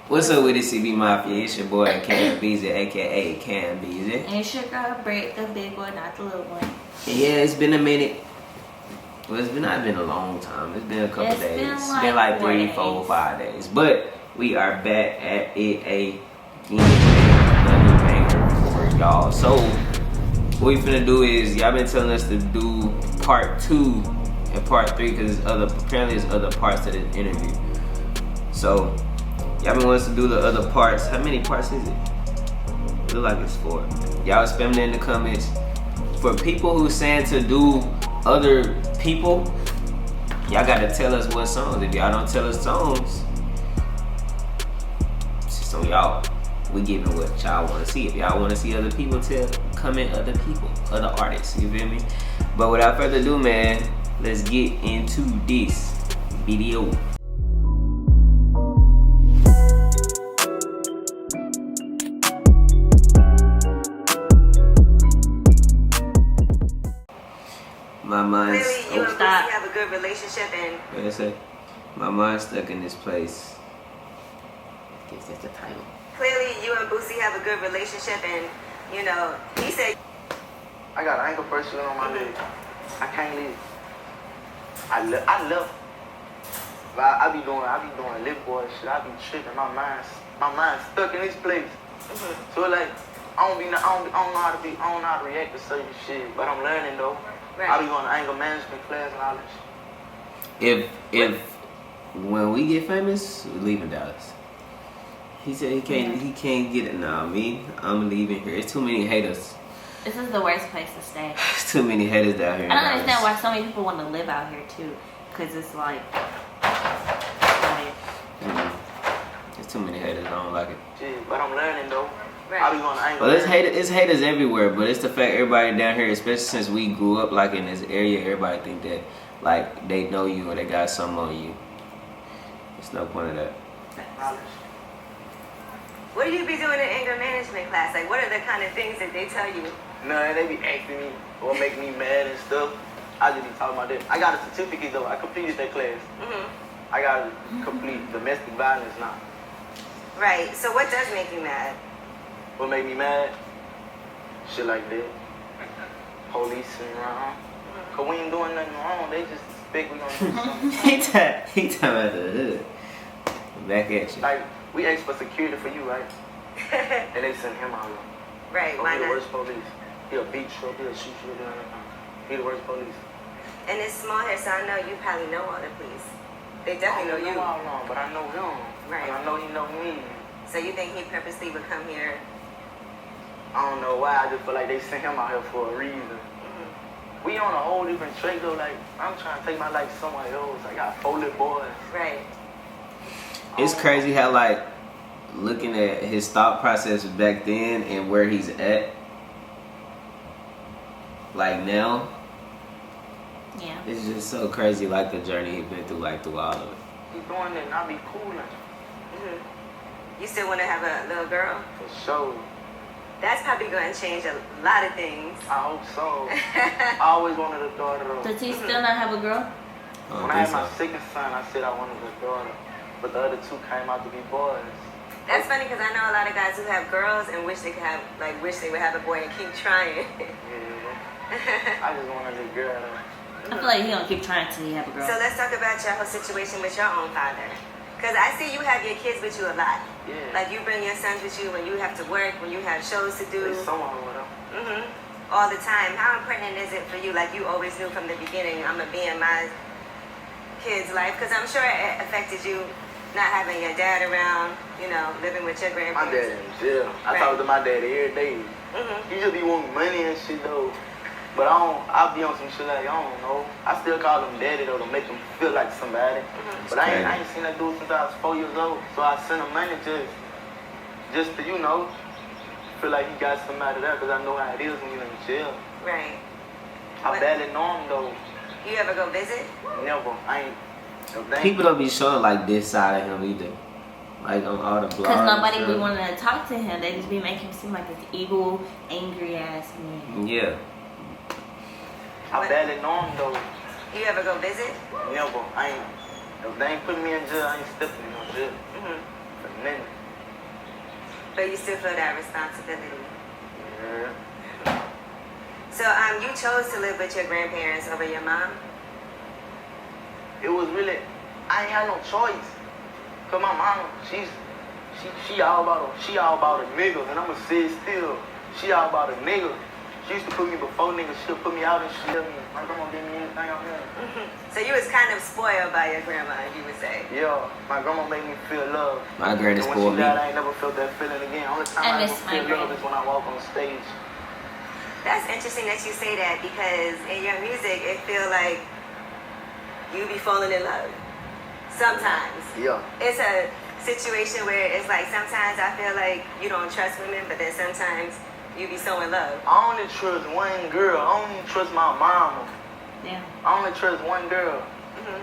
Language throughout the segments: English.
What's up with it, CB Mafia? It's your boy Cam Beezy, aka Cam Beezy. And it's your girl Brit, the big one, not the little one. Yeah, it's been a minute. Well, it's not been a long time. It's been a couple days. It's been like 3, 4, 5 days. But we are back at it again. Another banger for y'all. So what we finna do is y'all been telling us to do part 2 and part 3 because apparently there's other parts to the interview. So y'all been wanting us to do the other parts. How many parts is it? Look like it's 4. Y'all spamming in the comments. For people who saying to do other people, y'all gotta tell us what songs. If y'all don't tell us songs, it's just on y'all. We giving what y'all wanna see. If y'all wanna see other people, comment other people, other artists, you feel me? But without further ado, man, let's get into this video. My mind's clearly, you and Boosie have a good relationship, and what did I say? My mind's stuck in this place. I guess that's the title. Clearly, you and Boosie have a good relationship, and you know, he said, I got an ankle bracelet on my leg. I can't leave. I love. But I be doing lip boy shit. I be tripping. My mind's stuck in this place. So like, I don't know how to react to certain shit, but I'm learning though. Right. I be going to anger management class and all that shit. If when we get famous, we're leaving Dallas. He said he can't get it now. I'm leaving here. It's too many haters. This is the worst place to stay. It's too many haters down here. I don't understand why so many people want to live out here too, because it's like There's too many haters. I don't like it. Shit, but I'm learning though. right. I be going to anger. Well, it's haters everywhere, but it's the fact everybody down here, especially since we grew up like in this area, everybody think that like they know you or they got something on you. There's no point of that. Knowledge. what do you be doing in anger management class? Like, what are the kind of things that they tell you? No, they be asking me or make me mad and stuff. I just be talking about that. I got a certificate though. I completed that class. I got to complete domestic violence now. Right. So, what does make you mad? What make me mad? Shit like that. Police and around. Cause we ain't doing nothing wrong. They just think we gonna do something. he talking about the hood. Back at you. Like, we asked for security for you, right? And they sent him out here. Right. Why He the not? worst police. He'll beat you up, he'll shoot you down. He the worst police. And it's small here, so I know you probably know all the police. They definitely know you. I don't know, but I know him. Right. And I know he know me. So you think he purposely would come here? I don't know why. I just feel like they sent him out here for a reason. We on a whole different track though. Like, I'm trying to take my life somewhere else. I got 4 little boys. Right. It's crazy how like looking at his thought process back then and where he's at, like now. yeah. It's just so crazy, like the journey he's been through, like through all of it. He doing it and I be cooling. You still want to have a little girl? For sure. That's probably going to change a lot of things. I hope so. I always wanted a daughter though. Does he still not have a girl? When I had my second son, I said I wanted a daughter. But the other 2 came out to be boys. That's funny because I know a lot of guys who have girls and wish they could have, like, wish they would have a boy and keep trying. Yeah. I just wanted a girl though. I feel like he gonna keep trying till he have a girl. So let's talk about your whole situation with your own father. Because I see you have your kids with you a lot. Yeah. Like, you bring your sons with you when you have to work, when you have shows to do. There's someone with them. All the time. How important is it for you? Like, you always knew from the beginning, I'm going to be in my kid's life. Because I'm sure it affected you not having your dad around, you know, living with your My grandparents. dad in jail. I talk to my daddy every day. He just be wanting money and shit though. But I'll be on some shit like, I don't know. I still call him daddy though to make him feel like somebody. But I ain't seen that dude since I was 4 years old. So I sent him money just to, you know, feel like he got somebody there because I know how it is when you're in jail. Right. I barely know him though. You ever go visit? Never. People don't be showing like this side of him either. Like on all the blogs. Because nobody be wanting to talk to him. They just be making him seem like this evil, angry ass man. Yeah. I barely know him though. You ever go visit? Never. If they ain't putting me in jail, I ain't stepping in no jail. nothing. But you still feel that responsibility. Yeah. So you chose to live with your grandparents over your mom? It was really, I ain't had no choice. Cause my mama, she all about a nigga, and I'ma say it still. She all about a nigga. She used to put me before niggas. She'll put me out and shit. My grandma gave me anything out here. So you was kind of spoiled by your grandma, you would say? Yeah, my grandma made me feel love. My granny And when spoiled she me. died, I ain't never felt that feeling again. Only time I ever feel love is when I walk on stage. That's interesting that you say that, because in your music, it feel like you be falling in love. Sometimes. Yeah. It's a situation where it's like sometimes I feel like you don't trust women, but then sometimes you be so in love. I only trust one girl. I only trust my mama. Yeah. I only trust one girl. Mm-hmm.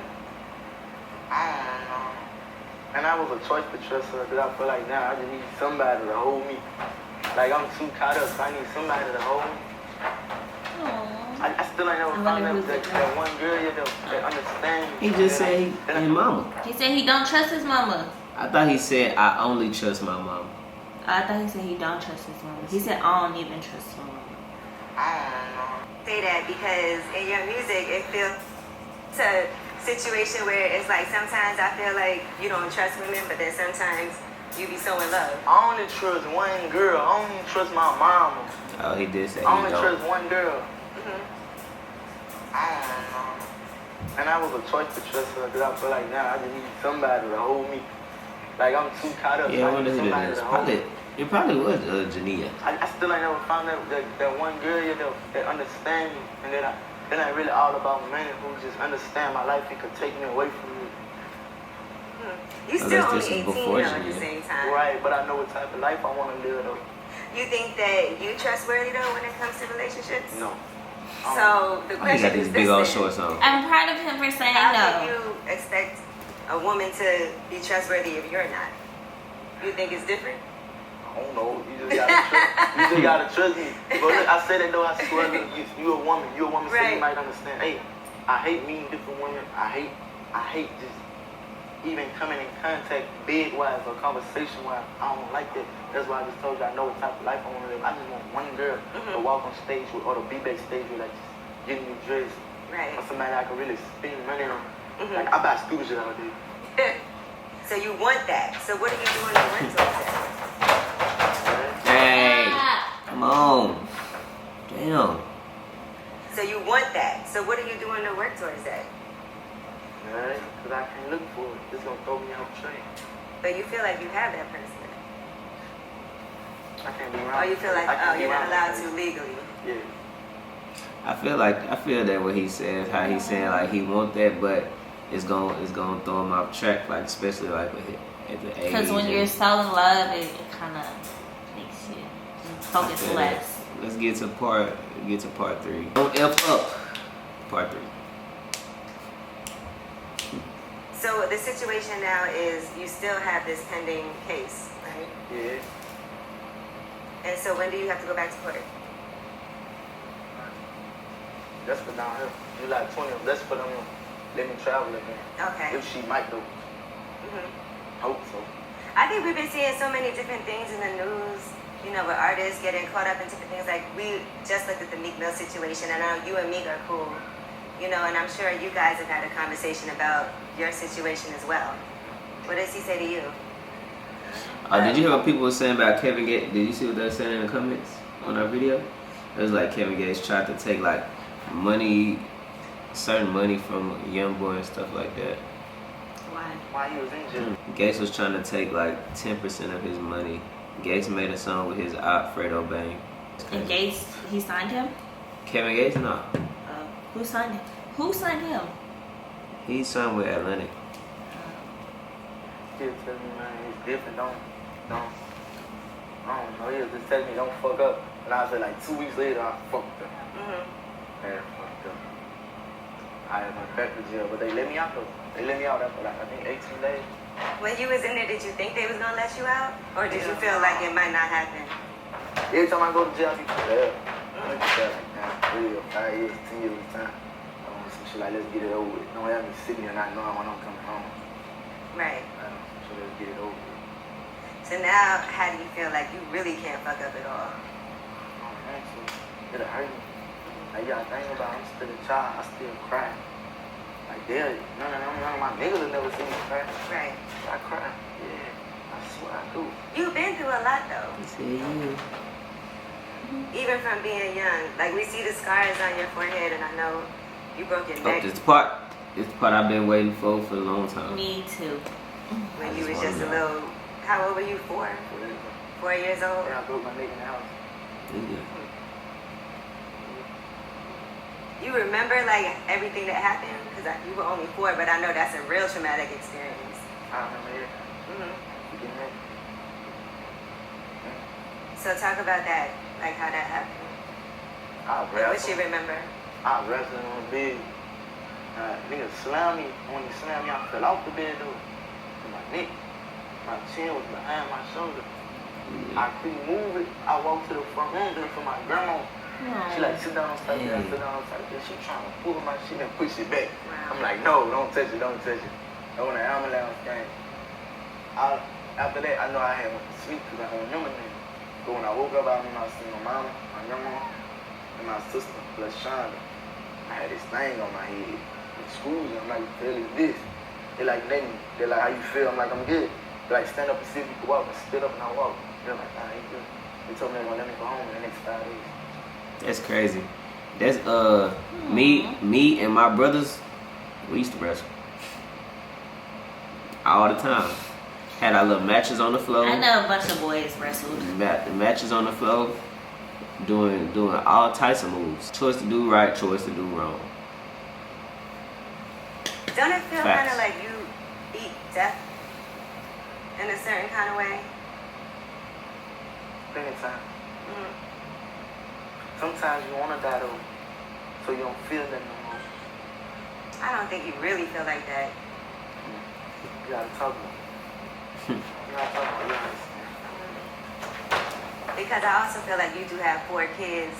I don't know. And I was a choice to trust her, because I feel like now I just need somebody to hold me. Like I'm too caught up, so I need somebody to hold me. Aww. I still ain't never found that one girl yet that understands. He just said his mama. He said he don't trust his mama. I thought he said I only trust my mama. I thought he said he don't trust his mama. He said I don't even trust my mama. I don't know. Say that because in your music, it feels it's a situation where it's like sometimes I feel like you don't trust women, but then sometimes you be so in love. I only trust one girl. I only trust my mama. Oh, he did say he I only don't. trust one girl. Mm-hmm. I don't know. And I was a choice to trust her, because I feel like now I just need somebody to hold me. Like I'm too caught up. Yeah, I so wonder need who somebody that is. to hold me. It probably was Jania. I still ain't never found that one girl yet that understands me, and that ain't really all about money, who just understand my life and could take me away from me. You Oh, still that's only just 18 before though at the Jania. same time. Right, but I know what type of life I want to live though. You think that you trustworthy though when it comes to relationships? No. So the Oh, he question got is these this big old then. shorts on. I'm proud of him for saying How no. can you expect a woman to be trustworthy if you're not? You think it's different? I don't know. You just gotta trust me. But look, I say that though. I swear, look, you a woman. You a woman, so Right. you might understand. Hey, I hate meeting different women. I hate just even coming in contact bed-wise or conversation-wise. I don't like that. That's why I just told you I know what type of life I want to live. I just want one girl to walk on stage with, or to be backstage with, like just getting me dressed. Right. Or somebody I can really spend money on. Like I buy stupid shit all day. So you want that. So what are you doing to work towards that? Hey, Ah. come on. Damn. So you want that. So what are you doing to work towards that? Alright? Because I can't look for it. It's going to throw me off track. But you feel like you have that person. I can't be around. Or you feel like, I can't oh, be you're not around allowed that to legally. Yeah. I feel that what he says, how he's saying like he want that, but it's gonna throw him off track, like especially like with at the age. Because when you're so in love, it kind of makes you focus less. Let's get to part 3. Don't F up. Part 3. So the situation now is you still have this pending case, right? Yeah. And so when do you have to go back to court? That's for down here. July 20th. That's for them. Let me travel again. Okay. If she might though. hmm Hope so. I think we've been seeing so many different things in the news, you know, with artists getting caught up in different things. Like we just looked at the Meek Mill situation. I know you and Meek are cool, you know, and I'm sure you guys have had a conversation about your situation as well. What does he say to you? Did you hear what people were saying about Kevin Gates? Did you see what they were saying in the comments on our video? It was like Kevin Gates tried to take like certain money from Youngboy and stuff like that. Why? Why he was in jail? Gates was trying to take like 10% of his money. Gates made a song with his op Fredo Bang. And Gates, he signed him? Kevin Gates, no. Who signed him? Who signed him? He signed with Atlantic. He'll tell me, man, it's different. Don't. I don't know. He'll just tell me, don't fuck up. And I said, like 2 weeks later, I fucked up. Man, fucked up. I went back to jail, but they let me out though. They let me out after like I think 18 days. When you was in there, did you think they was gonna let you out, or did you feel like it might not happen? Every time I go to jail, I be prepared. I be prepared like that. 3 or 5 years, 10 years at a time. I want some shit like, let's get it over with. Don't have me sitting here not knowing when I'm coming home. Right. So let's get it over with. So now, how do you feel like you really can't fuck up at all? It'll hurt me. Like, y'all think about it, I'm still a child, I still cry. Like, none of my niggas will never see me cry. Right. I cry. Yeah, I swear I do. You've been through a lot though. You see you. Even from being young. Like, we see the scars on your forehead, and I know you broke your neck This part I've been waiting for a long time. Me too. when I you was just just a wanna little. How old were you? 4? 4 years old? Yeah, I broke my neck in the house. Yeah. You remember like everything that happened? Because you were only 4, but I know that's a real traumatic experience. I remember it. Mm-hmm. You get it? So talk about that, like how that happened. I Like, what you wrestled. remember? I was wrestling on the bed. Nigga slammed me. When he slammed me, I fell off the bed though. And my neck, my chin was behind my shoulder. I couldn't move it. I walked to the front room there for my grandma. She like, sit down, stop there, sit down, stop there. She trying to pull my shit and push it back. Wow. I'm like, no, don't touch it, don't touch it. And when the ambulance came, after that, I know I had went to sleep because I don't remember nothing. But when I woke up, I remember I seen my mama, my grandma, and my sister, plus Shonda. I had this thing on my head with screws, and I'm like, what the hell is this? They like, letting me. They're like, how you feel? I'm like, I'm good. They like, stand up and see if you can walk. I stood up and I walked. They're like, I ain't good. They told me they're gonna let me go home in the next 5 days. That's crazy. That's me and my brothers, we used to wrestle. All the time. Had our little matches on the floor. I know a bunch of boys wrestled. The matches on the floor. Doing all types of moves. Choice to do right, choice to do wrong. Don't it feel Facts. kind of like you beat death in a certain kind of way? Plenty of time. Mm-hmm. Sometimes you wanna die though, so you don't feel that no more. I don't think you really feel like that. You gotta talk about it. You gotta talk about it. Because I also feel like you do have 4 kids,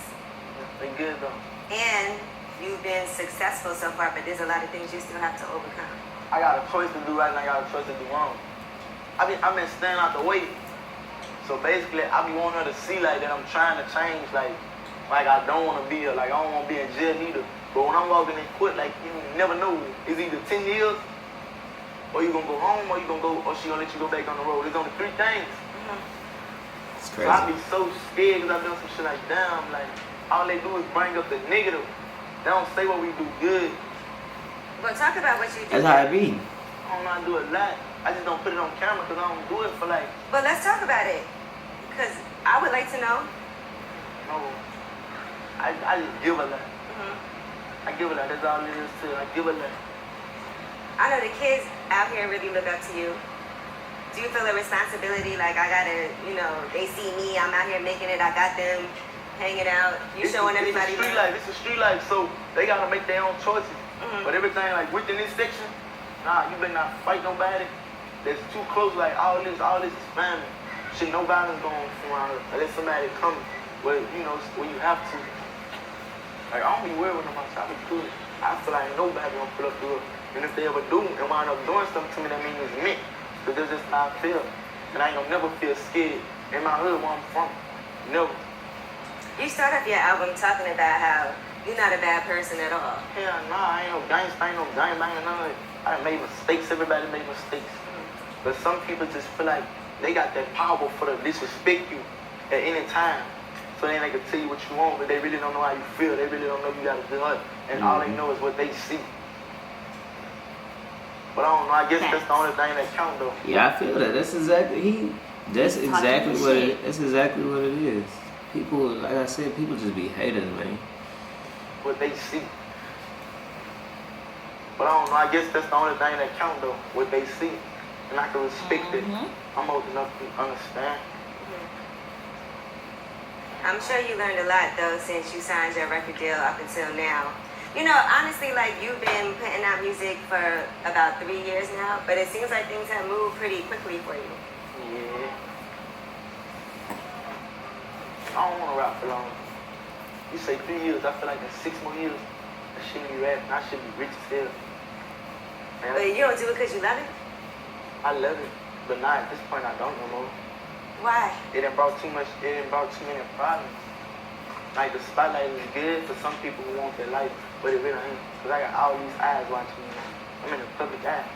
They good though. and you've been successful so far, but there's a lot of things you still have to overcome. I got a choice to do right and I got a choice to do wrong. I've been staying out the way. So basically, I be wanting her to see like that I'm trying to change, like I don't want to be here, like I don't want to be in jail neither. But when I'm walking in court, like you never know, it's either 10 years, or you gonna go home, or she gonna let you go back on the road. There's only 3 things. It's So crazy. I be so scared because I've done some shit like, damn, like all they do is bring up the negative. They don't say what we do good. Well, talk about what you do. That's how it be. I don't know how to do a lot. I just don't put it on camera because I don't do it for like, But let's talk about it, because I would like to know. no, I just give a lot. Mm-hmm. I give a lot. That's all it is to. I give a lot. I know the kids out here really look up to you. Do you feel a responsibility? Like, I gotta, they see me, I'm out here making it, I got them hanging out, you showing everybody. It's a street life. It's a street life, so they gotta make their own choices. Mhm. But everything like within this section, nah, you better not fight nobody. That's too close. Like all this is family. Shit, no violence going around here unless somebody comes. Where where you have to. Like I don't be worried when I'm outside. I be good. I feel like nobody gonna pull up to it. And if they ever do and wind up doing something to me, that means it's me. Because that's just how I feel. And I ain't gonna never feel scared in my hood where I'm from. Never. You start off your album talking about how you're not a bad person at all. Hell nah, I ain't no gangsta, I ain't no gangbanging, none of it. I done made mistakes, everybody made mistakes. But some people just feel like they got that power for to disrespect you at any time. So then they can tell you what you want, but they really don't know how you feel. They really don't know you got a good heart. And all they know is what they see. But I don't know, I guess that's the only thing that counts though. Yeah, I feel that. That's exactly what it is. People, like I said, people just be haters, man. What they see. But I don't know, I guess that's the only thing that counts though, what they see. And I can respect it. I'm old enough to understand. I'm sure you learned a lot though since you signed your record deal up until now. Honestly, like you've been putting out music for about 3 years now, but it seems like things have moved pretty quickly for you. Yeah. I don't want to rap for long. You say 3 years, I feel like in 6 more years, I shouldn't be rapping. I should be rich as hell. Man, But you don't do it because you love it? I love it, but not at this point. I don't no more. Why? It done brought too many problems. Like, the spotlight is good for some people who want their life, but it really ain't. Because I got all these eyes watching me. I'm in the public eye.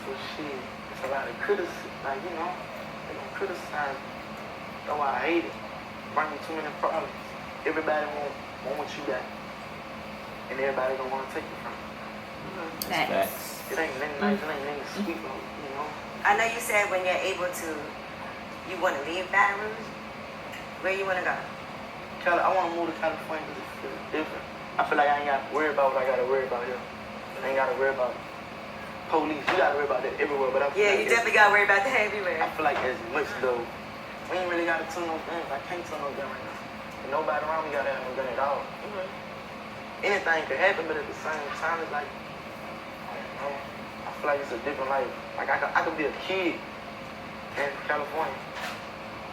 So shit, it's a lot of criticism. Like, you know, they don't criticize me. That's why I hate it. Bring me too many problems. Everybody want what you got. And everybody don't want to take it from you. Facts. It ain't nothing nice, it ain't nothing sweet, you know. I know you said when you're able to, you want to leave Baton Rouge. Where you want to go? I want to move to California because it feels different. I feel like I ain't got to worry about what I got to worry about here. I ain't got to worry about police. You got to worry about that everywhere. But I feel Yeah, like you definitely got to worry about that everywhere. I feel like as much though, we ain't really got to tune no guns. I can't tune no gun right now. And nobody around me got to have no gun at all. Anything could happen, but at the same time, it's like, I feel like it's a different life. Like I could be a kid in California.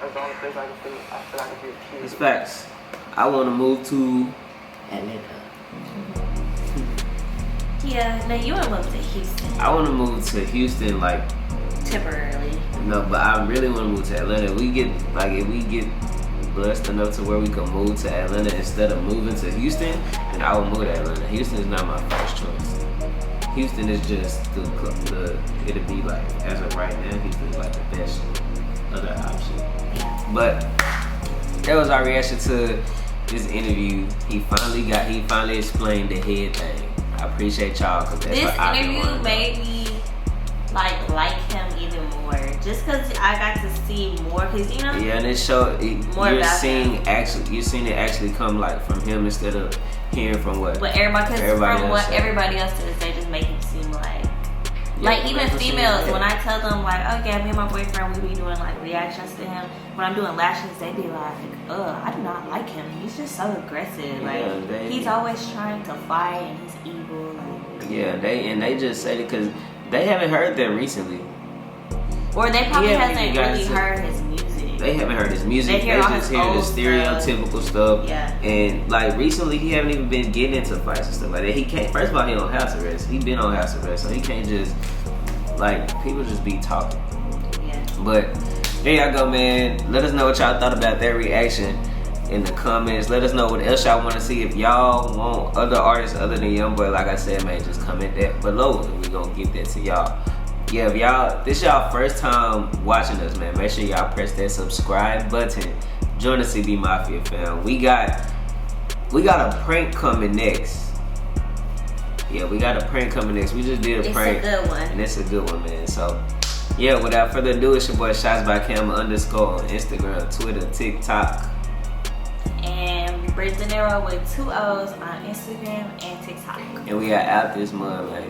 That's the only place I feel like I could be a kid. It's facts. I want to move to Atlanta. Yeah, now you want to move to Houston I want to move to Houston, like, temporarily. no, but I really want to move to Atlanta. If we get blessed enough to where we can move to Atlanta instead of moving to Houston, then I will move to Atlanta. Houston is not my first choice. Houston is just it'll be like, as of right now, Houston is like the best other option. But that was our reaction to this interview. He finally explained the head thing. I appreciate y'all, because that's This what I've been interview wanting. made me like him even more, just because I got to see more. Because you know, Yeah, and it showed More you're about seeing it actually come like from him instead of hearing from what but everybody, because Everybody from else what said. everybody else says, they just make him seem like. Yeah, Like even make him seem females, like- when I tell them like, okay, me and my boyfriend, we be doing like reactions to him. When I'm doing lashes, they be like, I do not like him. He's just so aggressive. Yeah, Like he's always trying to fight and he's evil. Like, Yeah, they just said it because they haven't heard that recently. or they probably Yeah, hasn't you guys really said- heard his music. They haven't heard his music. They hear all just his hear the old stereotypical stuff. Yeah. And like recently, he haven't even been getting into fights and stuff like that. He can't. First of all, he on house arrest. He been on house arrest, so he can't just like people just be talking. Yeah. But there y'all go, man. Let us know what y'all thought about that reaction in the comments. Let us know what else y'all want to see. If y'all want other artists other than Youngboy, like I said, man, just comment that below and we gonna get that to y'all. Yeah, if this y'all first time watching us, man, make sure y'all press that subscribe button. Join the CB Mafia fam. We got a prank coming next. Yeah, we got a prank coming next. We just did a prank. It's a good one. And it's a good one, man. So yeah, without further ado, it's your boy shotsbycam_ on Instagram, Twitter, TikTok. And Brit Ig with 2 O's on Instagram and TikTok. And we are out this month, like